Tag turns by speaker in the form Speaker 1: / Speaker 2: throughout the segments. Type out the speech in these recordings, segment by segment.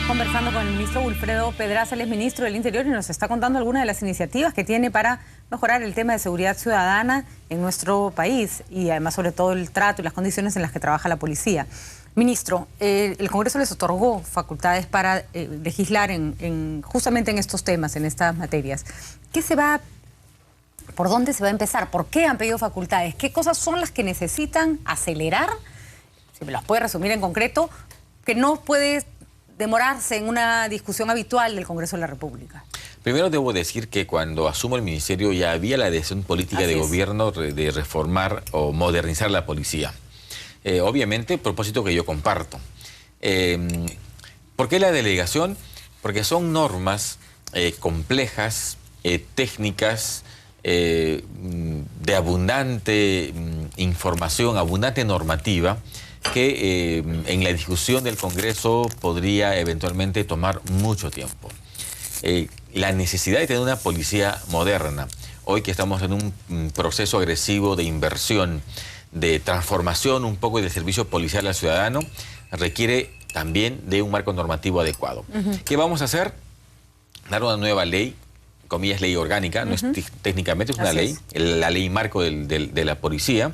Speaker 1: Estamos conversando con el ministro Wilfredo Pedraza, él es ministro del Interior y nos está contando algunas de las iniciativas que tiene para mejorar el tema de seguridad ciudadana en nuestro país y además sobre todo el trato y las condiciones en las que trabaja la policía. Ministro, el Congreso les otorgó facultades para legislar justamente en estos temas, en estas materias. ¿Por dónde se va a empezar? ¿Por qué han pedido facultades? ¿Qué cosas son las que necesitan acelerar? Si me las puede resumir en concreto, que no puede demorarse en una discusión habitual del Congreso de la República.
Speaker 2: Primero debo decir que cuando asumo el ministerio ya había la decisión política de gobierno de reformar o modernizar la policía. Obviamente, propósito que yo comparto. ¿Por qué la delegación? Porque son normas complejas, técnicas, de abundante información, abundante normativa, que en la discusión del Congreso podría eventualmente tomar mucho tiempo. La necesidad de tener una policía moderna, hoy que estamos en un proceso agresivo de inversión, de transformación un poco del servicio policial al ciudadano, requiere también de un marco normativo adecuado. ¿Qué vamos a hacer? Dar una nueva ley, comillas ley orgánica, no es técnicamente, es una ley, la ley marco de la policía.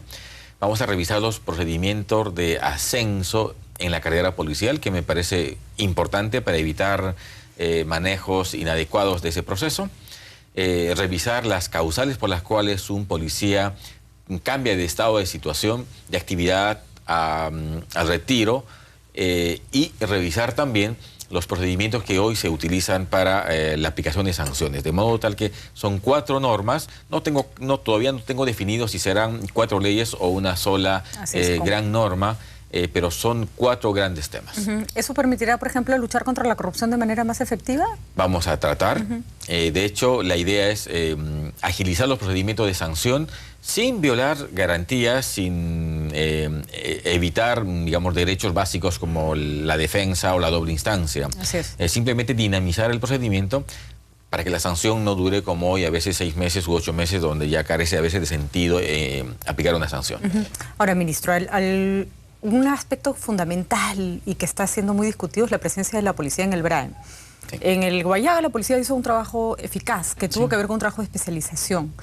Speaker 2: Vamos a revisar los procedimientos de ascenso en la carrera policial, que me parece importante para evitar manejos inadecuados de ese proceso. Revisar las causales por las cuales un policía cambia de estado de situación, de actividad al retiro, y revisar también los procedimientos que hoy se utilizan para la aplicación de sanciones, de modo tal que son 4 normas. Todavía no tengo definido si serán 4 leyes o una sola gran norma, pero son 4 grandes temas.
Speaker 1: ¿Eso permitirá, por ejemplo, luchar contra la corrupción de manera más efectiva?
Speaker 2: Vamos a tratar. De hecho, la idea es agilizar los procedimientos de sanción sin violar garantías, sin evitar, digamos, derechos básicos como la defensa o la doble instancia.
Speaker 1: Así es.
Speaker 2: Simplemente dinamizar el procedimiento para que la sanción no dure como hoy, a veces 6 meses u 8 meses, donde ya carece a veces de sentido aplicar una sanción.
Speaker 1: Ahora, ministro, un aspecto fundamental y que está siendo muy discutido es la presencia de la policía en el BRAEM. Sí. En el Guayaga la policía hizo un trabajo eficaz que tuvo que ver con un trabajo de especialización.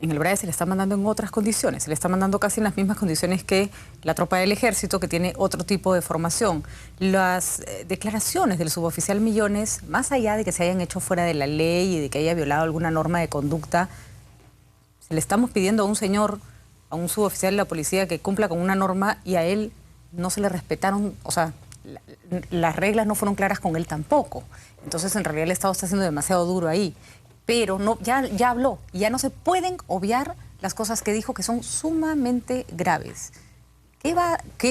Speaker 1: En el BRAE se le está mandando en otras condiciones, se le está mandando casi en las mismas condiciones que la tropa del ejército, que tiene otro tipo de formación. Las declaraciones del suboficial Millones, más allá de que se hayan hecho fuera de la ley y de que haya violado alguna norma de conducta, se le estamos pidiendo a un suboficial de la policía que cumpla con una norma y a él no se le respetaron, o sea, las reglas no fueron claras con él tampoco. Entonces, en realidad, el Estado está siendo demasiado duro ahí. Pero no, ya habló y ya no se pueden obviar las cosas que dijo que son sumamente graves.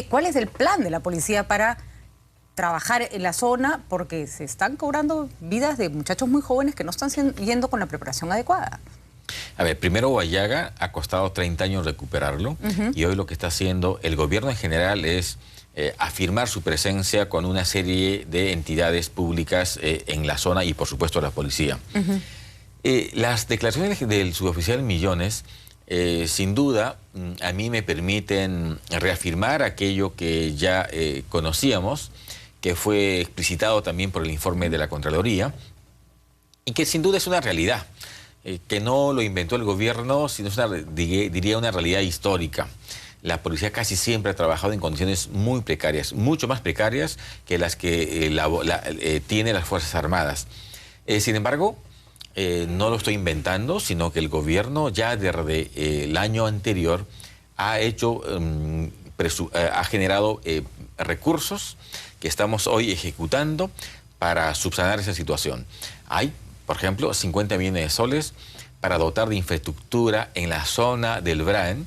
Speaker 1: ¿Cuál es el plan de la policía para trabajar en la zona? Porque se están cobrando vidas de muchachos muy jóvenes que no están yendo con la preparación adecuada.
Speaker 2: A ver, primero Guayaga ha costado 30 años recuperarlo y hoy lo que está haciendo el gobierno en general es afirmar su presencia con una serie de entidades públicas en la zona y por supuesto la policía. Las declaraciones del suboficial Millones, sin duda, a mí me permiten reafirmar aquello que ya conocíamos, que fue explicitado también por el informe de la Contraloría, y que sin duda es una realidad, que no lo inventó el gobierno, sino es diría una realidad histórica. La policía casi siempre ha trabajado en condiciones muy precarias, mucho más precarias que las que tienen las Fuerzas Armadas. Sin embargo, no lo estoy inventando, sino que el gobierno ya desde el año anterior ha generado recursos que estamos hoy ejecutando para subsanar esa situación. Hay, por ejemplo, 50 millones de soles para dotar de infraestructura en la zona del BRAEM,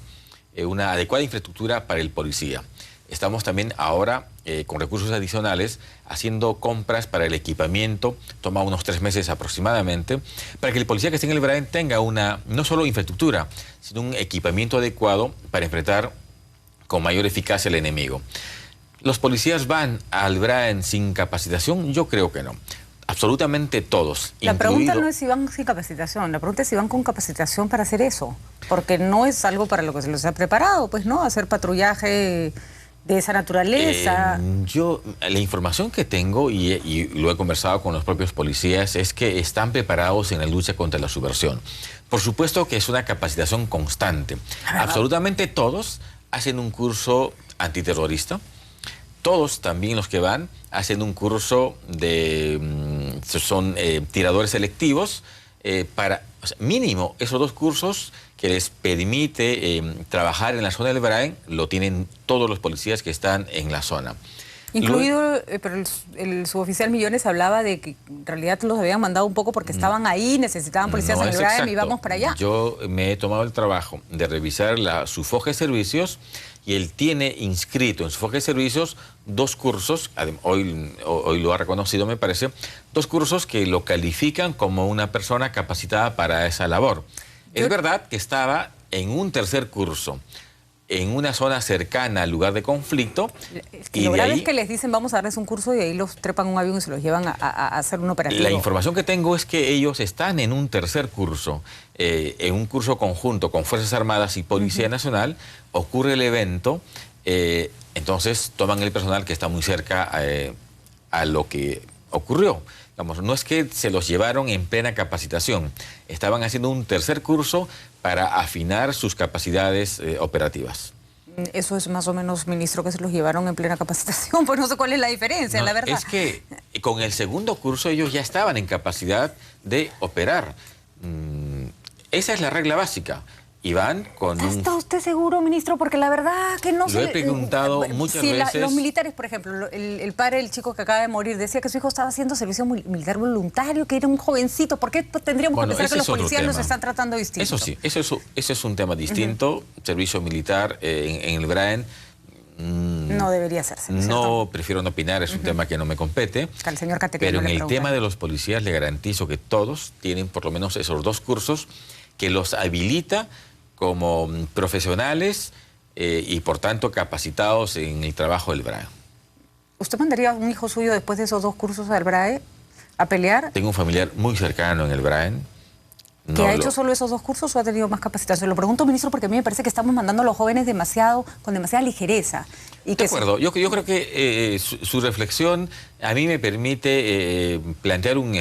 Speaker 2: una adecuada infraestructura para el policía. Estamos también ahora con recursos adicionales haciendo compras para el equipamiento, toma unos 3 meses aproximadamente, para que el policía que esté en el BRAEM tenga no solo infraestructura, sino un equipamiento adecuado para enfrentar con mayor eficacia al enemigo. ¿Los policías van al BRAEM sin capacitación? Yo creo que no. Absolutamente todos.
Speaker 1: La pregunta no es si van sin capacitación, la pregunta es si van con capacitación para hacer eso, porque no es algo para lo que se les ha preparado, pues no, hacer patrullaje de esa naturaleza?
Speaker 2: La información que tengo, y lo he conversado con los propios policías, es que están preparados en la lucha contra la subversión. Por supuesto que es una capacitación constante. Absolutamente todos hacen un curso antiterrorista. Todos también los que van hacen un curso son tiradores selectivos para, o sea, mínimo esos 2 cursos que les permite trabajar en la zona del Braen, lo tienen todos los policías que están en la zona.
Speaker 1: Incluido, pero el suboficial Millones hablaba de que en realidad los habían mandado un poco porque estaban ahí, necesitaban policías en el Braen y vamos para allá.
Speaker 2: Yo me he tomado el trabajo de revisar su foja de servicios y él tiene inscrito en su foja de servicios 2 cursos, hoy lo ha reconocido me parece, 2 cursos que lo califican como una persona capacitada para esa labor. Es verdad que estaba en un 3er curso, en una zona cercana al lugar de conflicto.
Speaker 1: Y lo grave es que les dicen vamos a darles un curso y ahí los trepan un avión y se los llevan a hacer un operativo.
Speaker 2: La información que tengo es que ellos están en un 3er curso, en un curso conjunto con Fuerzas Armadas y Policía Nacional, ocurre el evento, entonces toman el personal que está muy cerca a lo que ocurrió. Vamos, no es que se los llevaron en plena capacitación, estaban haciendo un 3er curso para afinar sus capacidades operativas.
Speaker 1: Eso es más o menos, ministro, que se los llevaron en plena capacitación, pues no sé cuál es la diferencia, la verdad.
Speaker 2: Es que con el 2º curso ellos ya estaban en capacidad de operar. Esa es la regla básica. Y van con
Speaker 1: ¿Está usted seguro, ministro? Porque la verdad que no sé.
Speaker 2: Lo he preguntado muchas veces.
Speaker 1: Los militares, por ejemplo, el padre del chico que acaba de morir decía que su hijo estaba haciendo servicio militar voluntario, que era un jovencito. ¿Por qué tendríamos que pensar que los policías los están tratando distinto?
Speaker 2: Eso sí, eso es un tema distinto. Servicio militar en el Braen.
Speaker 1: No debería hacerse.
Speaker 2: No, prefiero no opinar, es un tema que no me compete.
Speaker 1: Al señor
Speaker 2: pero en el tema de los policías le garantizo que todos tienen por lo menos esos 2 cursos que los habilita como profesionales y por tanto capacitados en el trabajo del BRAE.
Speaker 1: ¿Usted mandaría a un hijo suyo después de esos 2 cursos al BRAE a pelear?
Speaker 2: Tengo un familiar muy cercano en el BRAE.
Speaker 1: ¿Que ha hecho solo esos 2 cursos o ha tenido más capacitación? Lo pregunto, ministro, porque a mí me parece que estamos mandando a los jóvenes con demasiada ligereza.
Speaker 2: De acuerdo, yo creo que su reflexión a mí me permite plantear un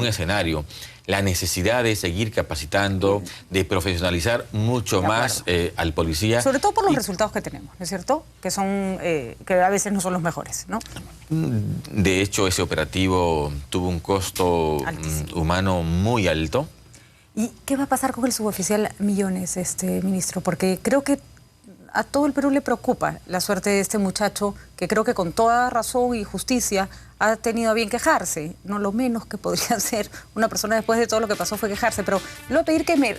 Speaker 2: escenario. La necesidad de seguir capacitando, de profesionalizar mucho más al policía.
Speaker 1: Sobre todo por los resultados que tenemos, ¿no es cierto? Que son que a veces no son los mejores, ¿no?
Speaker 2: De hecho, ese operativo tuvo un costo humano muy alto.
Speaker 1: ¿Y qué va a pasar con el suboficial Millones, ministro? Porque creo que a todo el Perú le preocupa la suerte de este muchacho, que creo que con toda razón y justicia ha tenido a bien quejarse. No lo menos que podría hacer una persona después de todo lo que pasó fue quejarse. Pero le voy a pedir que me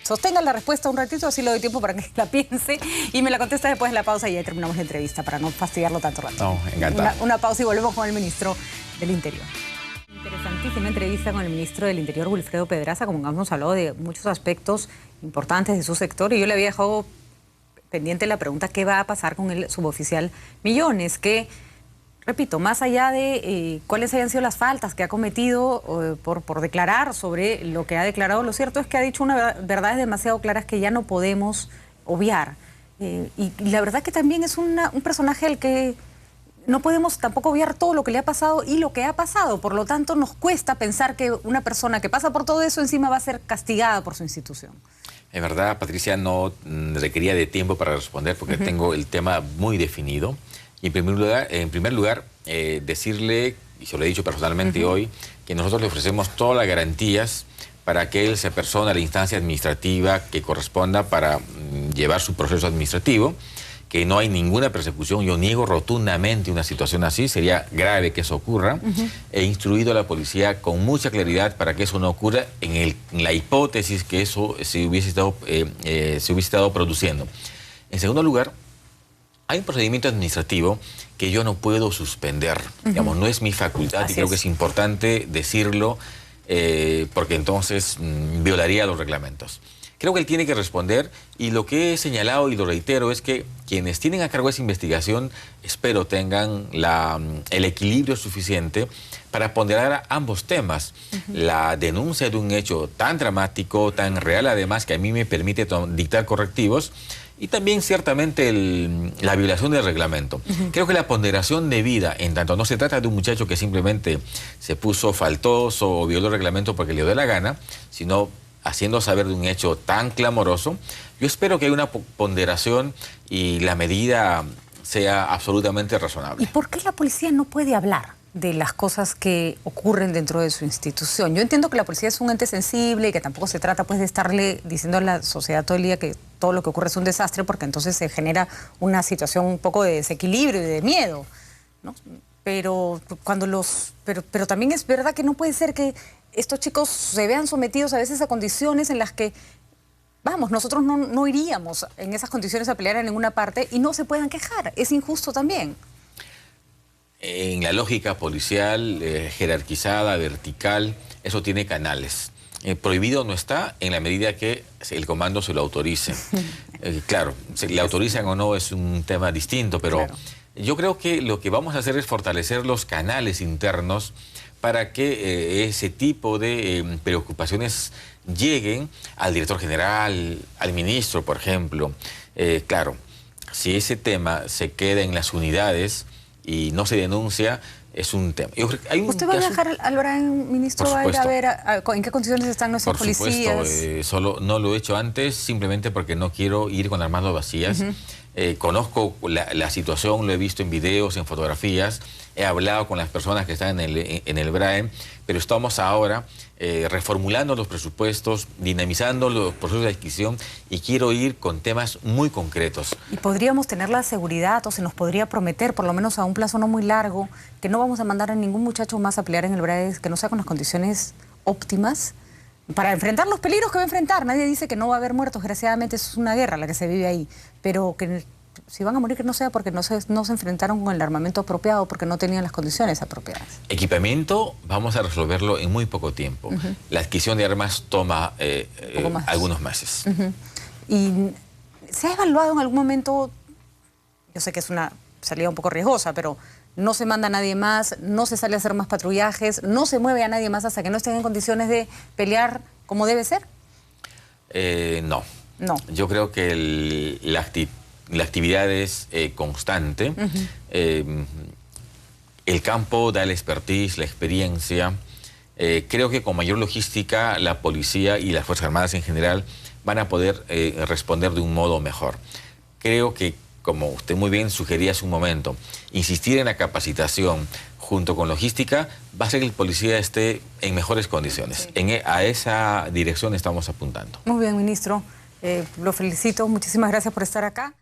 Speaker 1: sostenga la respuesta un ratito, así le doy tiempo para que la piense y me la contesta después de la pausa y ya terminamos la entrevista para no fastidiarlo tanto rato.
Speaker 2: No, encantado.
Speaker 1: Una pausa y volvemos con el ministro del Interior. Interesantísima entrevista con el ministro del Interior, Wilfredo Pedraza, como hemos hablado de muchos aspectos importantes de su sector, y yo le había dejado pendiente la pregunta qué va a pasar con el suboficial Millones, que, repito, más allá de cuáles hayan sido las faltas que ha cometido por declarar sobre lo que ha declarado, lo cierto es que ha dicho unas verdades demasiado claras que ya no podemos obviar. Y la verdad que también es un personaje al que no podemos tampoco obviar todo lo que le ha pasado y lo que ha pasado. Por lo tanto, nos cuesta pensar que una persona que pasa por todo eso encima va a ser castigada por su institución.
Speaker 2: Es verdad, Patricia, no requería de tiempo para responder porque tengo el tema muy definido. Y en primer lugar decirle, y se lo he dicho personalmente hoy, que nosotros le ofrecemos todas las garantías para que él se persone a la instancia administrativa que corresponda para llevar su proceso administrativo, que no hay ninguna persecución. Yo niego rotundamente una situación así, sería grave que eso ocurra. He instruido a la policía con mucha claridad para que eso no ocurra en la hipótesis que eso se hubiese estado produciendo. En segundo lugar, hay un procedimiento administrativo que yo no puedo suspender. Digamos, no es mi facultad y creo que es importante decirlo porque entonces violaría los reglamentos. Creo que él tiene que responder y lo que he señalado y lo reitero es que quienes tienen a cargo esa investigación espero tengan el equilibrio suficiente para ponderar ambos temas. La denuncia de un hecho tan dramático, tan real además, que a mí me permite dictar correctivos, y también ciertamente la violación del reglamento. Creo que la ponderación debida, en tanto no se trata de un muchacho que simplemente se puso faltoso o violó el reglamento porque le dio la gana, sino haciendo saber de un hecho tan clamoroso, yo espero que haya una ponderación y la medida sea absolutamente razonable.
Speaker 1: ¿Y por qué la policía no puede hablar de las cosas que ocurren dentro de su institución? Yo entiendo que la policía es un ente sensible y que tampoco se trata pues de estarle diciendo a la sociedad todo el día que todo lo que ocurre es un desastre, porque entonces se genera una situación un poco de desequilibrio y de miedo, ¿no? Pero pero también es verdad que no puede ser que estos chicos se vean sometidos a veces a condiciones en las que, vamos, nosotros no iríamos en esas condiciones a pelear en ninguna parte y no se puedan quejar. Es injusto también.
Speaker 2: En la lógica policial, jerarquizada, vertical, eso tiene canales. Prohibido no está en la medida que el comando se lo autorice. Claro, si le autorizan o no es un tema distinto, pero claro, yo creo que lo que vamos a hacer es fortalecer los canales internos para que ese tipo de preocupaciones lleguen al director general, al ministro, por ejemplo. Claro, si ese tema se queda en las unidades y no se denuncia, es un tema. Yo creo que hay
Speaker 1: ¿Usted va a viajar al Brain, ministro? ¿Va a ir a ver en qué condiciones están nuestros policías?
Speaker 2: Por supuesto, solo no lo he hecho antes, simplemente porque no quiero ir con las manos vacías. Conozco la situación, lo he visto en videos, en fotografías, he hablado con las personas que están en el BRAEM, pero estamos ahora reformulando los presupuestos, dinamizando los procesos de adquisición y quiero ir con temas muy concretos.
Speaker 1: ¿Y podríamos tener la seguridad o se nos podría prometer, por lo menos a un plazo no muy largo, que no vamos a mandar a ningún muchacho más a pelear en el BRAEM que no sea con las condiciones óptimas para enfrentar los peligros que va a enfrentar? Nadie dice que no va a haber muertos, desgraciadamente es una guerra la que se vive ahí, pero que si van a morir que no sea porque no se enfrentaron con el armamento apropiado, porque no tenían las condiciones apropiadas.
Speaker 2: Equipamiento vamos a resolverlo en muy poco tiempo. La adquisición de armas toma algunos meses.
Speaker 1: ¿Y se ha evaluado en algún momento, yo sé que es una salida un poco riesgosa, pero no se manda a nadie más, no se sale a hacer más patrullajes, no se mueve a nadie más hasta que no estén en condiciones de pelear como debe ser?
Speaker 2: No. Yo creo que la actividad es constante. El campo da la expertise, la experiencia. Creo que con mayor logística la policía y las Fuerzas Armadas en general van a poder responder de un modo mejor. Creo que, como usted muy bien sugería hace un momento, insistir en la capacitación junto con logística va a hacer que el policía esté en mejores condiciones. A esa dirección estamos apuntando.
Speaker 1: Muy bien, ministro. Lo felicito. Muchísimas gracias por estar acá.